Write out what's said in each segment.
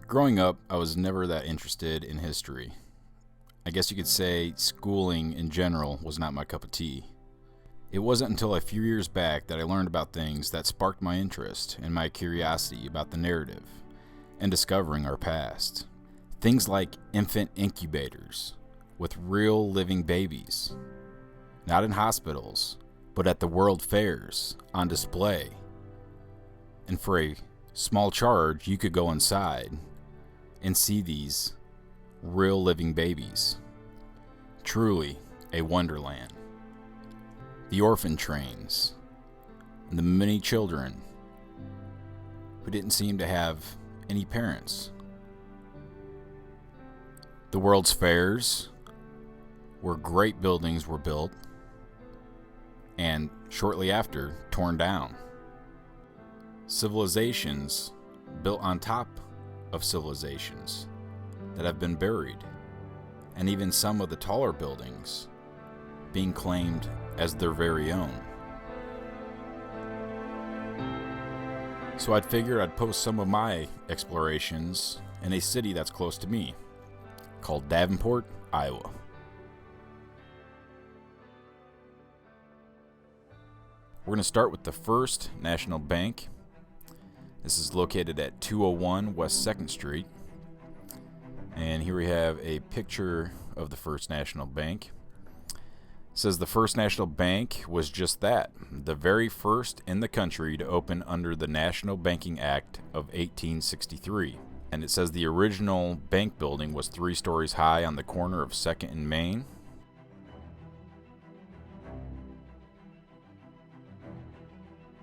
Growing up, I was never that interested in history. I guess you could say schooling in general was not my cup of tea. It wasn't until a few years back that I learned about things that sparked my interest and my curiosity about the narrative and discovering our past. Things like infant incubators with real living babies, not in hospitals, but at the world fairs on display. And for a small charge, you could go inside and see these real living babies. Truly a wonderland. The orphan trains, and the many children who didn't seem to have any parents. The world's fairs, where great buildings were built, and shortly after, torn down. Civilizations built on top of civilizations that have been buried, and even some of the taller buildings being claimed as their very own. So I'd figured I'd post some of my explorations in a city that's close to me, called Davenport, Iowa. We're going to start with the First National Bank. This is located at 201 West 2nd Street. And here we have a picture of the First National Bank. It says the First National Bank was just that, the very first in the country to open under the National Banking Act of 1863. And it says the original bank building was 3 stories high on the corner of 2nd and Main.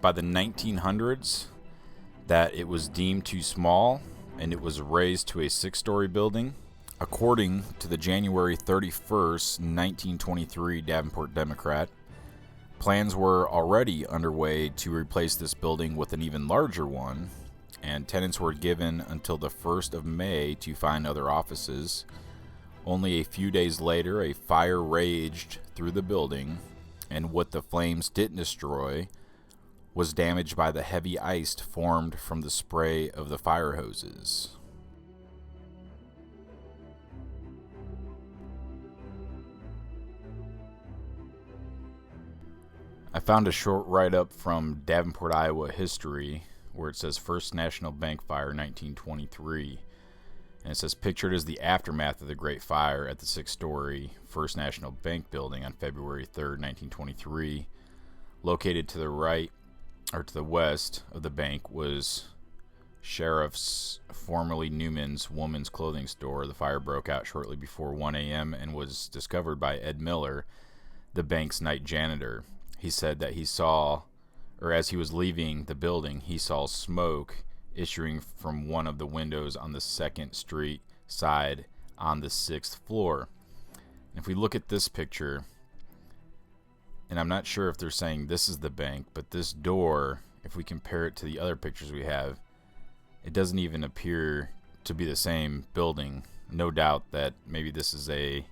By the 1900s, that it was deemed too small and it was raised to a 6-story building. According to the January 31st, 1923 Davenport Democrat, plans were already underway to replace this building with an even larger one, and tenants were given until the 1st of May to find other offices. Only a few days later, a fire raged through the building, and what the flames didn't destroy was damaged by the heavy ice formed from the spray of the fire hoses. I found a short write-up from Davenport, Iowa History, where it says First National Bank Fire 1923. And it says, pictured as the aftermath of the Great Fire at the 6-story First National Bank building on February 3rd, 1923, located to the right, or to the west of the bank, was Sheriff's, formerly Newman's, woman's clothing store. The fire broke out shortly before 1 a.m. and was discovered by Ed Miller, the bank's night janitor. He said that he saw, or as he was leaving the building, he saw smoke issuing from one of the windows on the 2nd Street side on the 6th floor. And if we look at this picture, and I'm not sure if they're saying this is the bank, but this door, if we compare it to the other pictures we have, it doesn't even appear to be the same building. No doubt that maybe this is a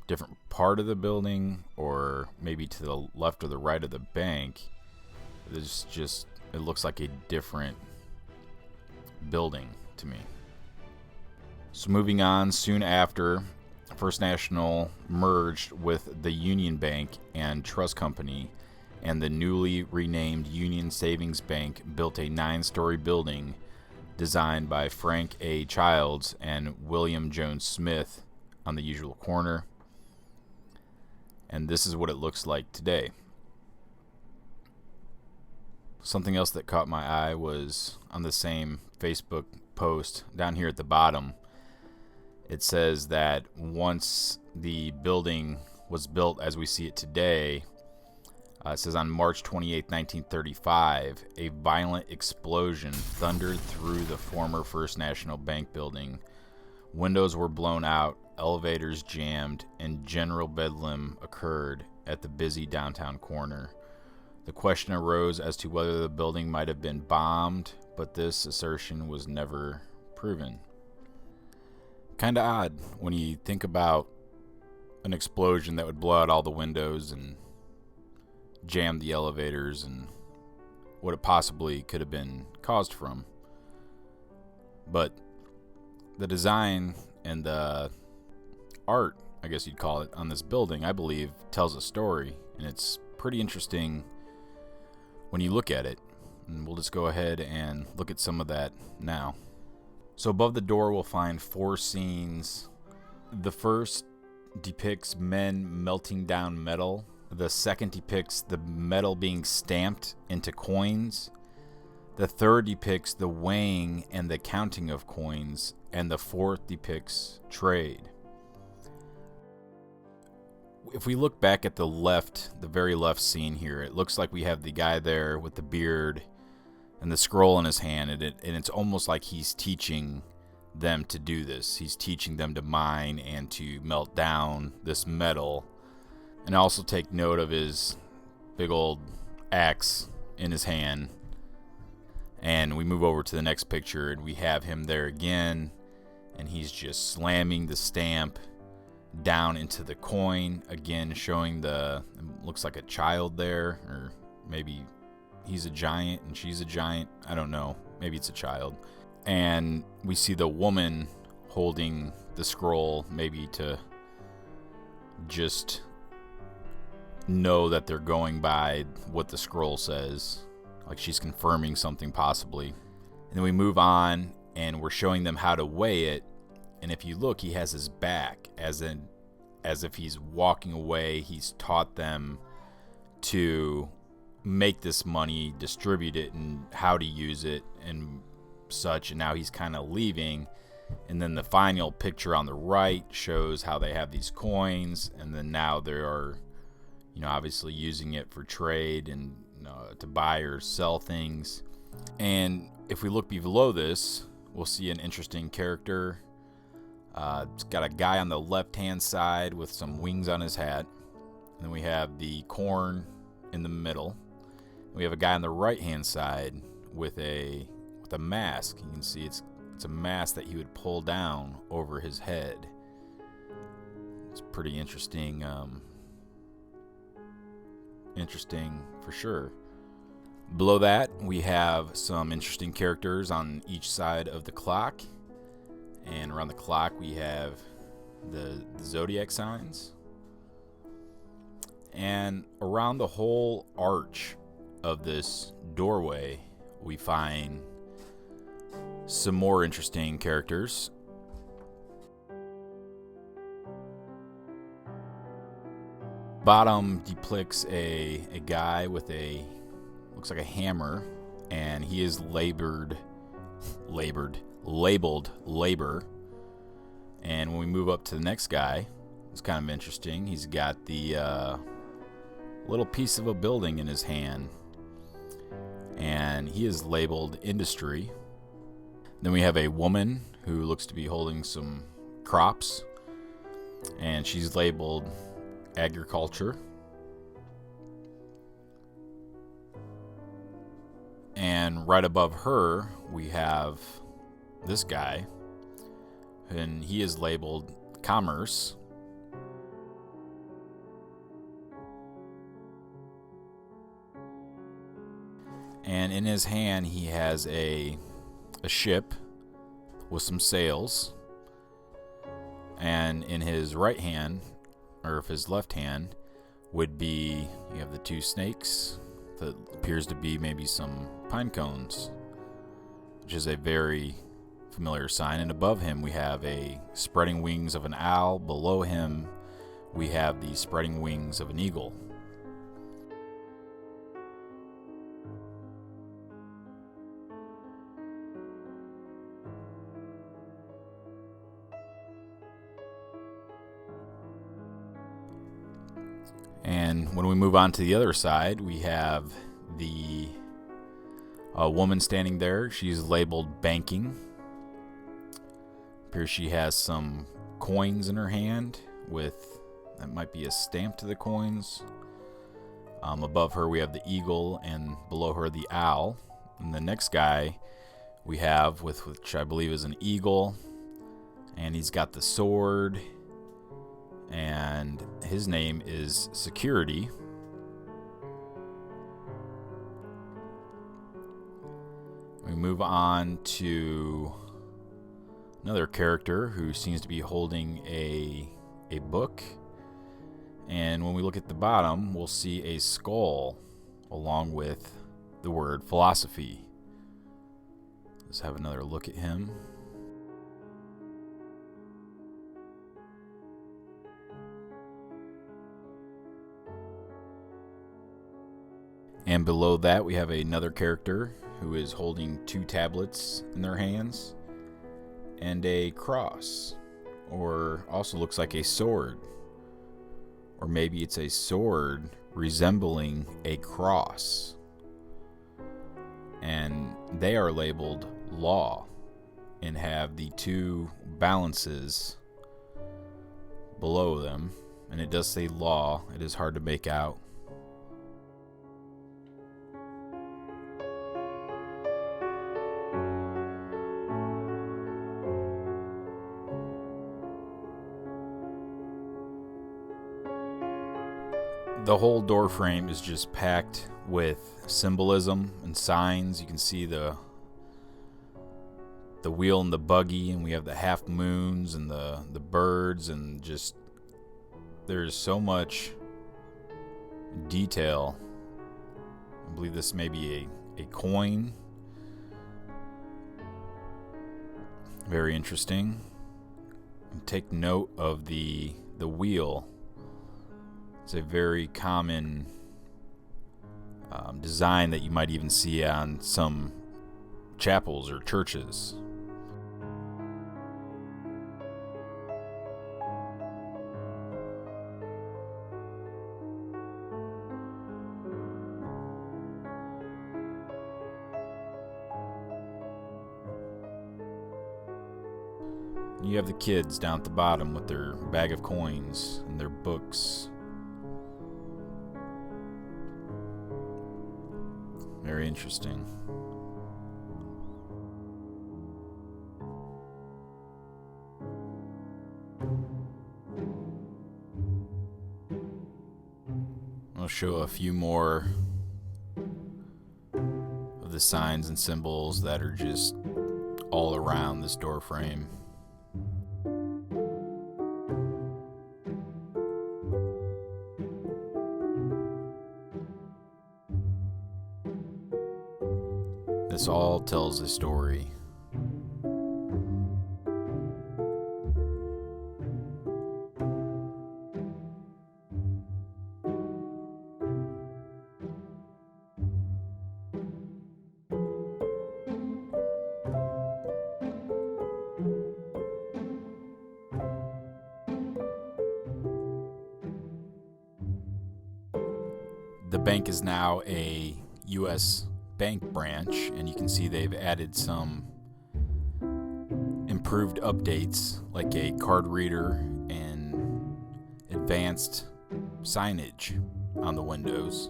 different part of the building, or maybe to the left or the right of the bank. It looks like a different building to me. So moving on, soon after, First National merged with the Union Bank and Trust Company, and the newly renamed Union Savings Bank built a 9-story building designed by Frank A. Childs and William Jones Smith on the usual corner. And this is what it looks like today. Something else that caught my eye was on the same Facebook post down here at the bottom. It says that once the building was built as we see it today, it says on March 28, 1935, a violent explosion thundered through the former First National Bank building. Windows were blown out, elevators jammed, and general bedlam occurred at the busy downtown corner. The question arose as to whether the building might have been bombed, but this assertion was never proven. Kind of odd when you think about an explosion that would blow out all the windows and jam the elevators and what it possibly could have been caused from. But the design and the art, I guess you'd call it, on this building, I believe, tells a story, and it's pretty interesting when you look at it. And we'll just go ahead and look at some of that now. So above the door, we'll find 4 scenes. The first depicts men melting down metal. The second depicts the metal being stamped into coins. The third depicts the weighing and the counting of coins. And the fourth depicts trade. If we look back at the left, the very left scene here, it looks like we have the guy there with the beard and the scroll in his hand, and it's almost like he's teaching them to do this. He's teaching them to mine and to melt down this metal. And also take note of his big old axe in his hand. And we move over to the next picture, and we have him there again, and he's just slamming the stamp down into the coin, again showing looks like a child there, or maybe he's a giant and she's a giant, I don't know, maybe it's a child. And we see the woman holding the scroll, maybe to just know that they're going by what the scroll says, like she's confirming something possibly. And then we move on, and we're showing them how to weigh it. And if you look, he has his back, as if he's walking away. He's taught them to make this money, distribute it, and how to use it and such. And now he's kind of leaving. And then the final picture on the right shows how they have these coins, and then now they are, obviously using it for trade and to buy or sell things. And if we look below this, we'll see an interesting character. It's got a guy on the left-hand side with some wings on his hat. And then we have the corn in the middle. We have a guy on the right-hand side with a mask. You can see it's a mask that he would pull down over his head. It's pretty interesting. Interesting for sure. Below that, we have some interesting characters on each side of the clock. And around the clock, we have the zodiac signs. And around the whole arch of this doorway, we find some more interesting characters. Bottom depicts a guy with looks like a hammer, and he is labeled labor. And when we move up to the next guy, it's kind of interesting. He's got the little piece of a building in his hand, and he is labeled industry. Then we have a woman who looks to be holding some crops, and she's labeled agriculture. And right above her, we have this guy, and he is labeled commerce. And in his hand, he has a ship with some sails. And in his right hand, or if his left hand, would be, you have the 2 snakes that appears to be maybe some pine cones, which is a very familiar sign. And above him, we have a spreading wings of an owl. Below him, we have the spreading wings of an eagle. And when we move on to the other side, we have the woman standing there. She's labeled banking. Appears she has some coins in her hand with, that might be a stamp to the coins. Above her, we have the eagle, and below her, the owl. And the next guy we have, which I believe is an eagle, and he's got the sword, and his name is Security. We move on to Another character who seems to be holding a book. And when we look at the bottom, we'll see a skull along with the word philosophy. Let's have another look at him. And below that, we have another character who is holding 2 tablets in their hands and a cross, or also looks like a sword, or maybe it's a sword resembling a cross. And they are labeled law and have the 2 balances below them, and it does say law. It is hard to make out. The whole door frame is just packed with symbolism and signs. You can see the wheel and the buggy, and we have the half moons and the birds, and just there's so much detail. I believe this may be a coin. Very interesting. And take note of the wheel. It's a very common design that you might even see on some chapels or churches. You have the kids down at the bottom with their bag of coins and their books. Very interesting. I'll show a few more of the signs and symbols that are just all around this door frame. This all tells a story. The bank is now a U.S. bank branch, and you can see they've added some improved updates like a card reader and advanced signage on the windows.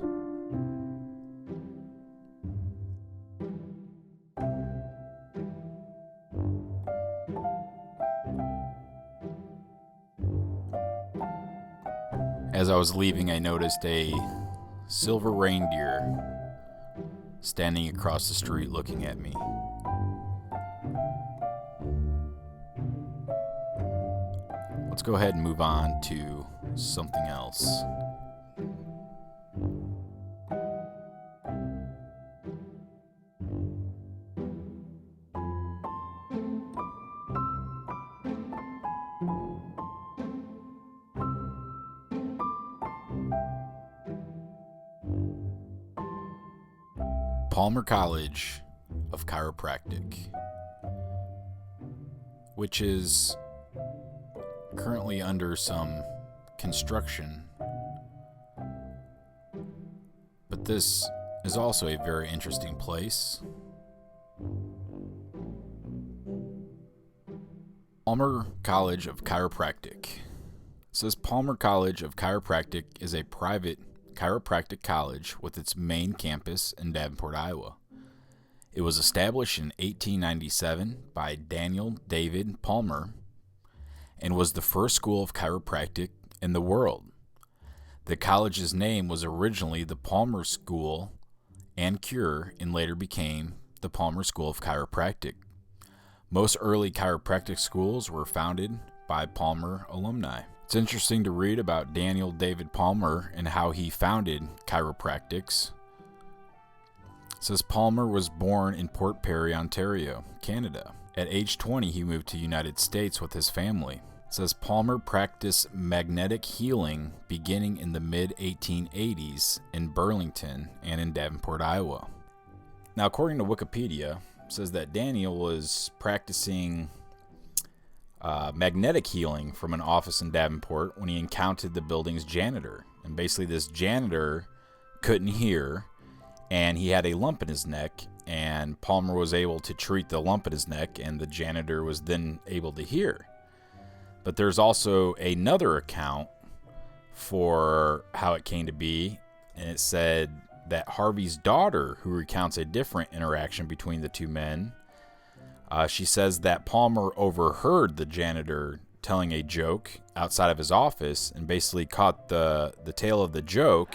As I was leaving, I noticed a silver reindeer standing across the street looking at me. Let's go ahead and move on to something else. Palmer College of Chiropractic, which is currently under some construction, but this is also a very interesting place. Palmer College of Chiropractic. It says Palmer College of Chiropractic is a private chiropractic college with its main campus in Davenport, Iowa. It was established in 1897 by Daniel David Palmer and was the first school of chiropractic in the world. The college's name was originally the Palmer School and Cure and later became the Palmer School of Chiropractic. Most early chiropractic schools were founded by Palmer alumni. It's interesting to read about Daniel David Palmer and how he founded chiropractics. It says Palmer was born in Port Perry, Ontario, Canada. At age 20, he moved to the United States with his family. It says Palmer practiced magnetic healing beginning in the mid-1880s in Burlington and in Davenport, Iowa. Now, according to Wikipedia, it says that Daniel was practicing magnetic healing from an office in Davenport when he encountered the building's janitor. And basically this janitor couldn't hear, and he had a lump in his neck, and Palmer was able to treat the lump in his neck, and the janitor was then able to hear. But there's also another account for how it came to be, and it said that Harvey's daughter, who recounts a different interaction between the two men, she says that Palmer overheard the janitor telling a joke outside of his office and basically caught the tail of the joke,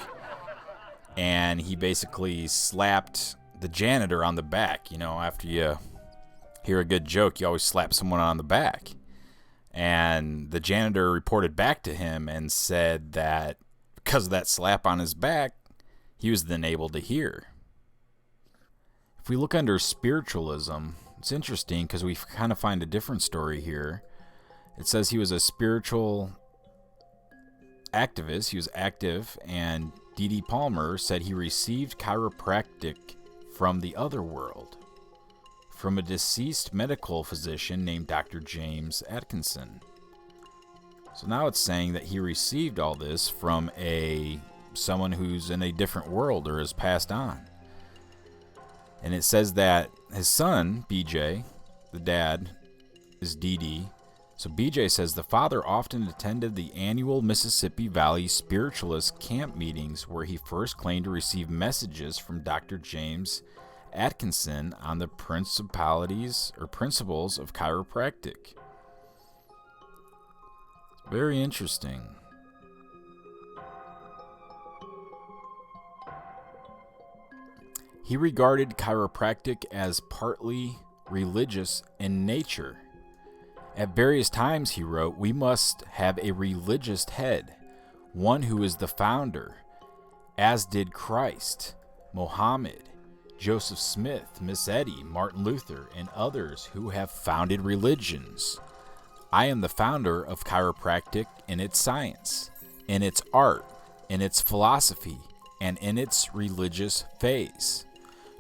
and he basically slapped the janitor on the back. You know, after you hear a good joke, you always slap someone on the back. And the janitor reported back to him and said that because of that slap on his back, he was then able to hear. If we look under spiritualism, it's interesting because we kind of find a different story here. It says he was a spiritual activist. He was active, and D.D. Palmer said he received chiropractic from the other world, from a deceased medical physician named Dr. James Atkinson. So now it's saying that he received all this from someone who's in a different world or has passed on. And it says that his son, BJ, the dad is DD. So BJ says the father often attended the annual Mississippi Valley Spiritualist camp meetings where he first claimed to receive messages from Dr. James Atkinson on the principles of chiropractic. Very interesting. He regarded chiropractic as partly religious in nature. At various times, he wrote, "We must have a religious head, one who is the founder, as did Christ, Mohammed, Joseph Smith, Miss Eddy, Martin Luther, and others who have founded religions. I am the founder of chiropractic in its science, in its art, in its philosophy, and in its religious phase.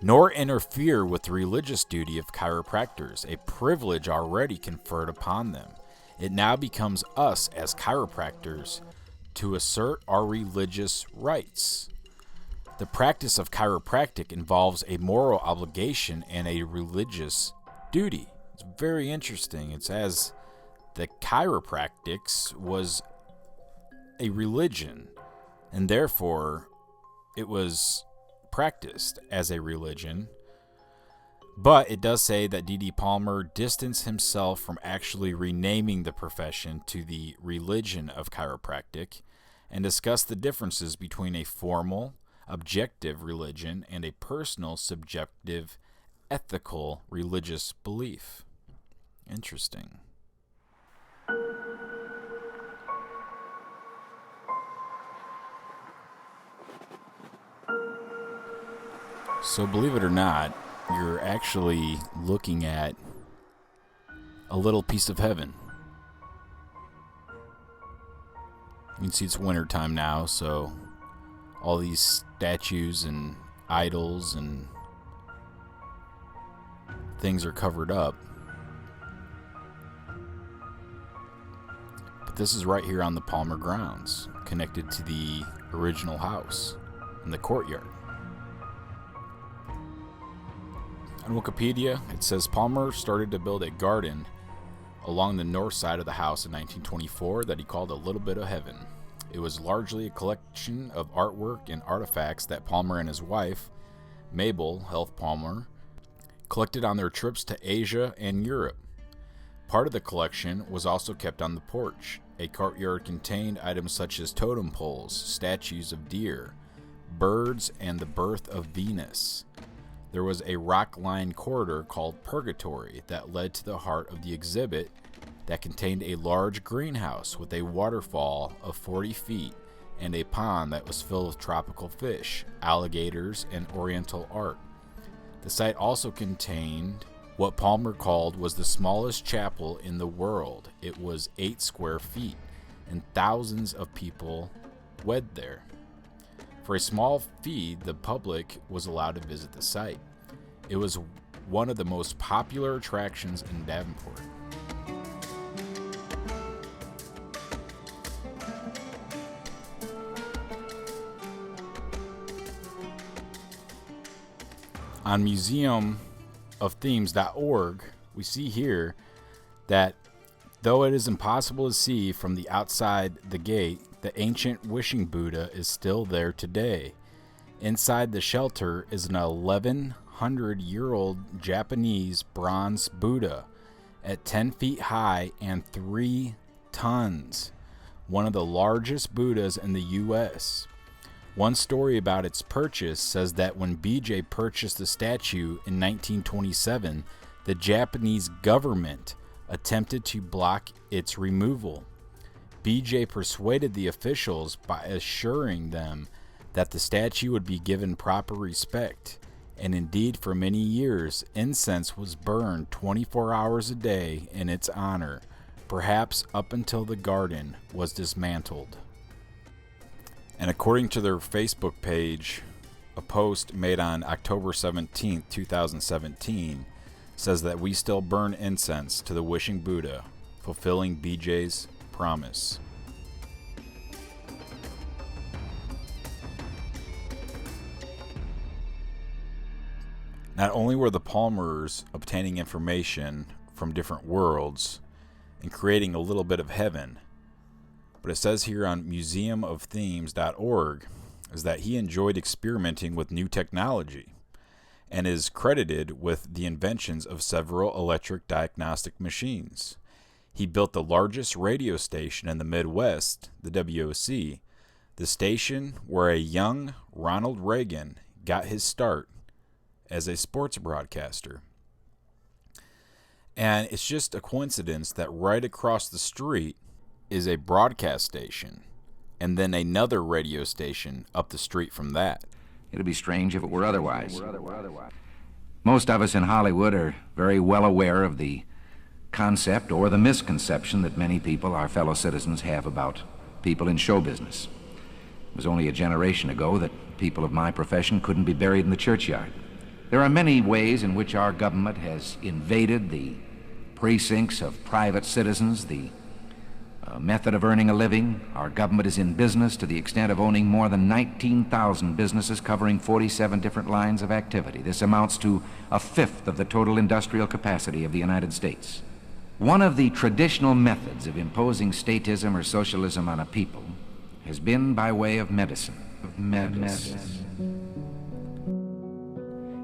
Nor interfere with the religious duty of chiropractors, a privilege already conferred upon them. It now becomes us as chiropractors to assert our religious rights. The practice of chiropractic involves a moral obligation and a religious duty." It's very interesting. It's as the chiropractics was a religion, and therefore it was practiced as a religion. But it does say that D.D. Palmer distanced himself from actually renaming the profession to the religion of chiropractic and discussed the differences between a formal, objective religion and a personal, subjective, ethical religious belief. Interesting. So believe it or not, you're actually looking at a little piece of heaven. You can see it's winter time now, so all these statues and idols and things are covered up. But this is right here on the Palmer grounds, connected to the original house in the courtyard. On Wikipedia, it says Palmer started to build a garden along the north side of the house in 1924 that he called a little bit of heaven. It was largely a collection of artwork and artifacts that Palmer and his wife, Mabel Health Palmer, collected on their trips to Asia and Europe. Part of the collection was also kept on the porch. A courtyard contained items such as totem poles, statues of deer, birds, and the birth of Venus. there was a rock-lined corridor called Purgatory that led to the heart of the exhibit that contained a large greenhouse with a waterfall of 40 feet and a pond that was filled with tropical fish, alligators, and oriental art. The site also contained what Palmer called was the smallest chapel in the world. It was 8 square feet, and thousands of people wed there. For a small fee, the public was allowed to visit the site. It was one of the most popular attractions in Davenport. On museumofthemes.org, we see here that though it is impossible to see from the outside the gate, the ancient wishing Buddha is still there today. Inside the shelter is an 1,100-year-old Japanese bronze Buddha at 10 feet high and 3 tons, one of the largest Buddhas in the U.S. One story about its purchase says that when BJ purchased the statue in 1927, the Japanese government attempted to block its removal. BJ persuaded the officials by assuring them that the statue would be given proper respect, and indeed for many years incense was burned 24 hours a day in its honor, perhaps up until the garden was dismantled. And according to their Facebook page, a post made on October 17, 2017, says that we still burn incense to the wishing Buddha, fulfilling BJ's promise. Not only were the Palmers obtaining information from different worlds and creating a little bit of heaven, but it says here on museumofthemes.org is that he enjoyed experimenting with new technology and is credited with the inventions of several electric diagnostic machines. He built the largest radio station in the Midwest, the WOC, the station where a young Ronald Reagan got his start as a sports broadcaster. And it's just a coincidence that right across the street is a broadcast station, and then another radio station up the street from that. It'd be strange if it were otherwise. Most of us in Hollywood are very well aware of the concept or the misconception that many people, our fellow citizens, have about people in show business. It was only a generation ago that people of my profession couldn't be buried in the churchyard. There are many ways in which our government has invaded the precincts of private citizens, the method of earning a living. Our government is in business to the extent of owning more than 19,000 businesses covering 47 different lines of activity. This amounts to a fifth of the total industrial capacity of the United States. One of the traditional methods of imposing statism or socialism on a people has been by way of medicine.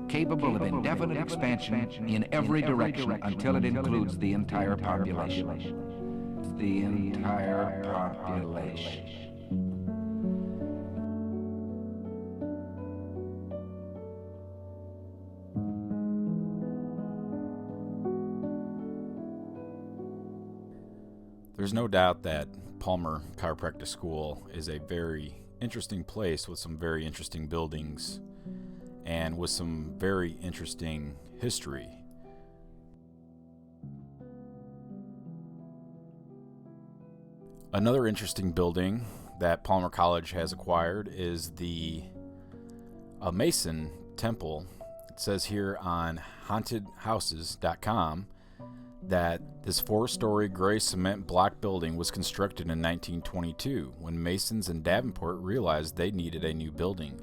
Capable of indefinite expansion in every direction until it includes the entire population. The entire population. There's no doubt that Palmer Chiropractic School is a very interesting place with some very interesting buildings and with some very interesting history. Another interesting building that Palmer College has acquired is the Mason Temple. It says here on hauntedhouses.com that this 4-story gray cement block building was constructed in 1922 when Masons in Davenport realized they needed a new building.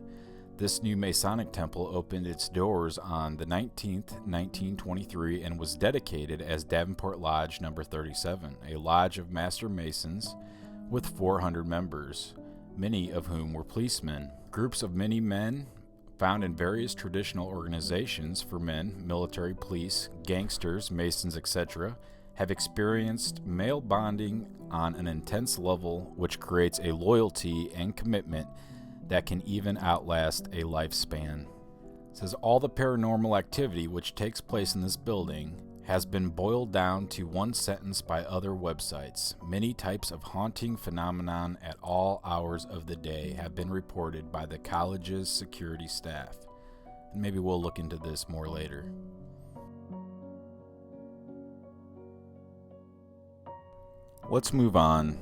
This new Masonic temple opened its doors on the 19th, 1923, and was dedicated as Davenport Lodge Number 37, a lodge of master masons with 400 members, many of whom were policemen. Groups of many men found in various traditional organizations for men, military, police, gangsters, masons, etc., have experienced male bonding on an intense level which creates a loyalty and commitment that can even outlast a lifespan. It says all the paranormal activity which takes place in this building has been boiled down to one sentence by other websites. Many types of haunting phenomenon at all hours of the day have been reported by the college's security staff. And maybe we'll look into this more later. Let's move on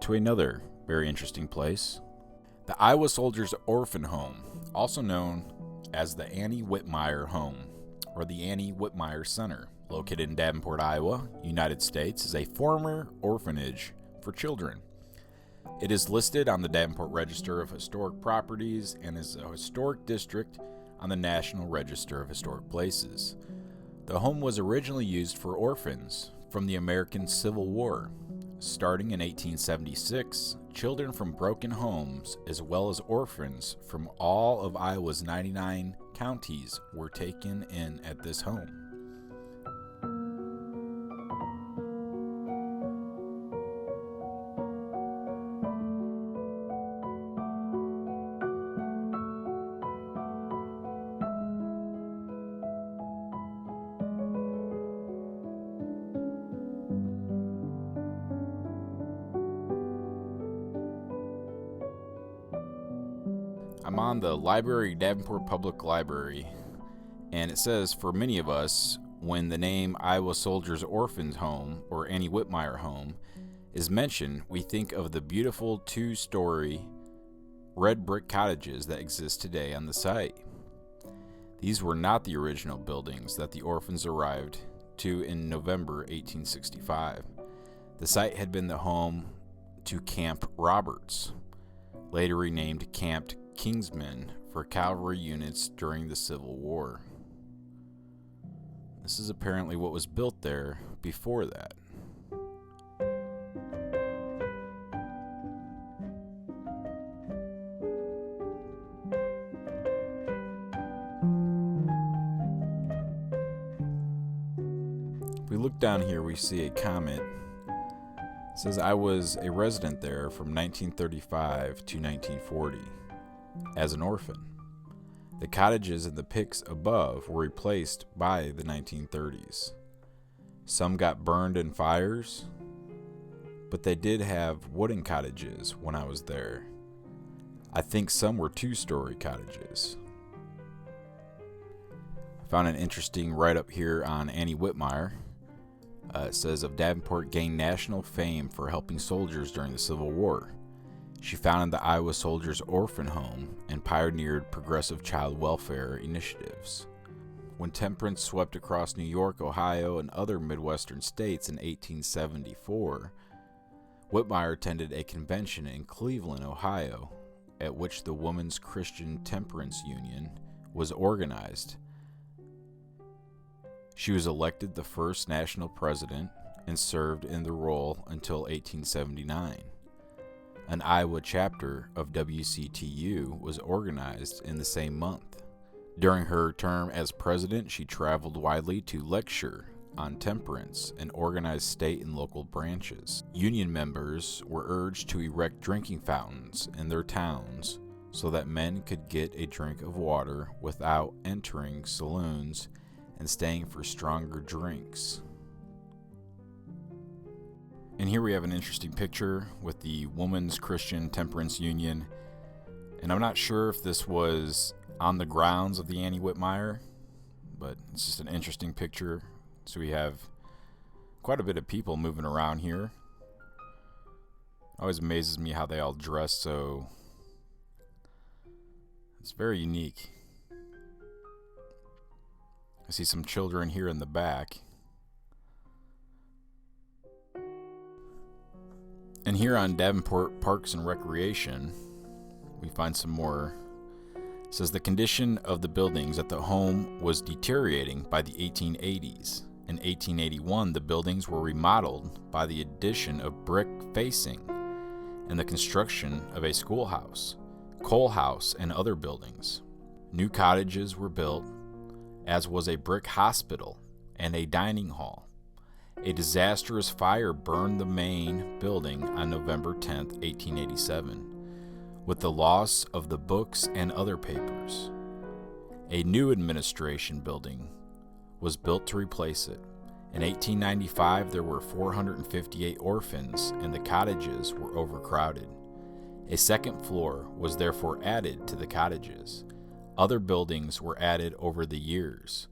to another very interesting place. The Iowa Soldiers' Orphan Home, also known as the Annie Whitmire Home or the Annie Whitmire Center, located in Davenport, Iowa, United States, is a former orphanage for children. It is listed on the Davenport Register of Historic Properties and is a historic district on the National Register of Historic Places. The home was originally used for orphans from the American Civil War. Starting in 1876, children from broken homes, as well as orphans from all of Iowa's 99 counties, were taken in at this home. I'm on the Davenport Public Library, and it says, for many of us, when the name Iowa Soldiers' Orphans Home or Annie Whitmire Home is mentioned, we think of the beautiful two-story red brick cottages that exist today on the site. These were not the original buildings that the orphans arrived to in November 1865. The site had been the home to Camp Roberts, later renamed Camp Kingsmen, for cavalry units during the Civil War. This is apparently what was built there before that. If we look down here, we see a comment. It says, I was a resident there from 1935 to 1940. As an orphan. The cottages in the pics above were replaced by the 1930s. Some got burned in fires, but they did have wooden cottages when I was there. I think some were two-story cottages. I found an interesting write-up here on Annie Whitmire. It says, of Davenport gained national fame for helping soldiers during the Civil War. She founded the Iowa Soldiers' Orphan Home and pioneered progressive child welfare initiatives. When Temperance swept across New York, Ohio, and other Midwestern states in 1874, Whitmire attended a convention in Cleveland, Ohio, at which the Women's Christian Temperance Union was organized. She was elected the first national president and served in the role until 1879. An Iowa chapter of WCTU was organized in the same month. During her term as president, she traveled widely to lecture on temperance and organize state and local branches. Union members were urged to erect drinking fountains in their towns so that men could get a drink of water without entering saloons and staying for stronger drinks. And here we have an interesting picture with the Women's Christian Temperance Union. And I'm not sure if this was on the grounds of the Annie Whitmire, but it's just an interesting picture. So we have quite a bit of people moving around here. It always amazes me how they all dress so. It's very unique. I see some children here in the back. And here on Davenport Parks and Recreation, we find some more. It says the condition of the buildings at the home was deteriorating by the 1880s. In 1881, the buildings were remodeled by the addition of brick facing and the construction of a schoolhouse, coal house, and other buildings. New cottages were built, as was a brick hospital and a dining hall. A disastrous fire burned the main building on November 10, 1887, with the loss of the books and other papers. A new administration building was built to replace it. In 1895, there were 458 orphans, and the cottages were overcrowded. A second floor was therefore added to the cottages. Other buildings were added over the years.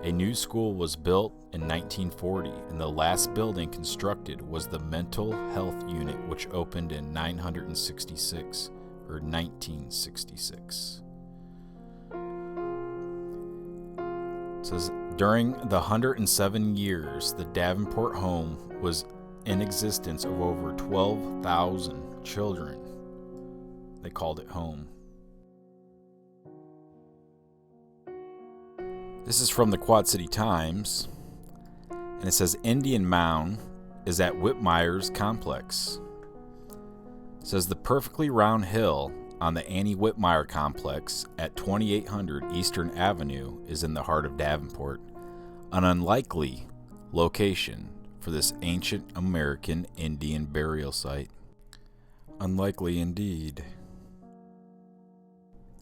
A new school was built in 1940, and the last building constructed was the Mental Health Unit, which opened in 1966. It says, during the 107 years, the Davenport home was in existence of over 12,000 children. They called it home. This is from the Quad City Times, and it says Indian Mound is at Whitmire's complex. It says the perfectly round hill on the Annie Whitmire complex at 2800 Eastern Avenue is in the heart of Davenport, an unlikely location for this ancient American Indian burial site. Unlikely indeed.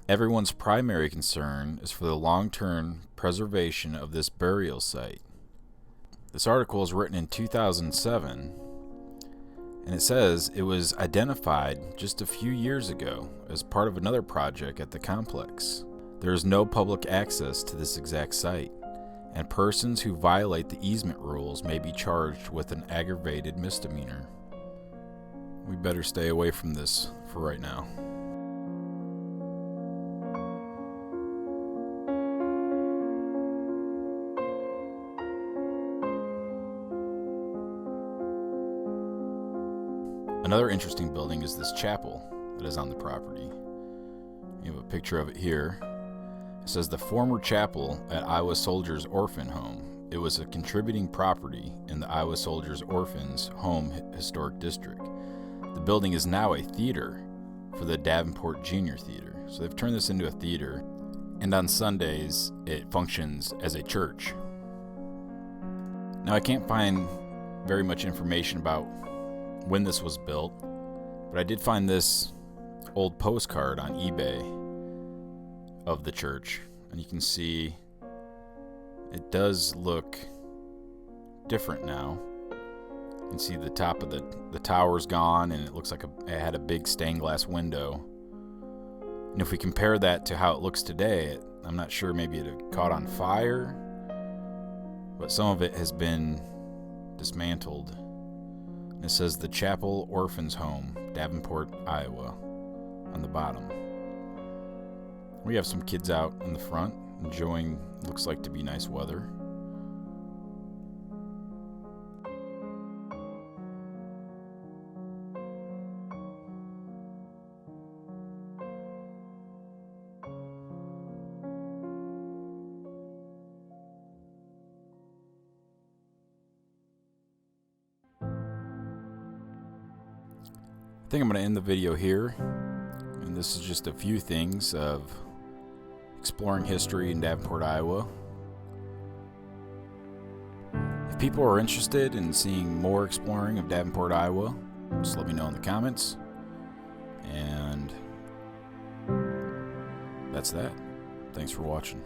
Everyone's primary concern is for the long-term preservation of this burial site. This article is written in 2007, and it says it was identified just a few years ago as part of another project at the complex. There is no public access to this exact site, and persons who violate the easement rules may be charged with an aggravated misdemeanor. We better stay away from this for right now. Another interesting building is this chapel that is on the property. You have a picture of it here. It says the former chapel at Iowa Soldiers Orphan Home. It was a contributing property in the Iowa Soldiers Orphans Home Historic District. The building is now a theater for the Davenport Junior Theater. So they've turned this into a theater, and on Sundays it functions as a church. Now I can't find very much information about when this was built, but I did find this old postcard on eBay of the church, and you can see it does look different now. You can see the top of the tower's gone, and it looks like it had a big stained glass window. And if we compare that to how it looks today, I'm not sure, maybe it had caught on fire, but some of it has been dismantled. It says the Chapel Orphans Home, Davenport, Iowa, on the bottom. We have some kids out in the front enjoying, looks like to be nice weather. I think I'm going to end the video here, and this is just a few things of exploring history in Davenport, Iowa. If people are interested in seeing more exploring of Davenport, Iowa, just let me know in the comments. And that's that. Thanks for watching.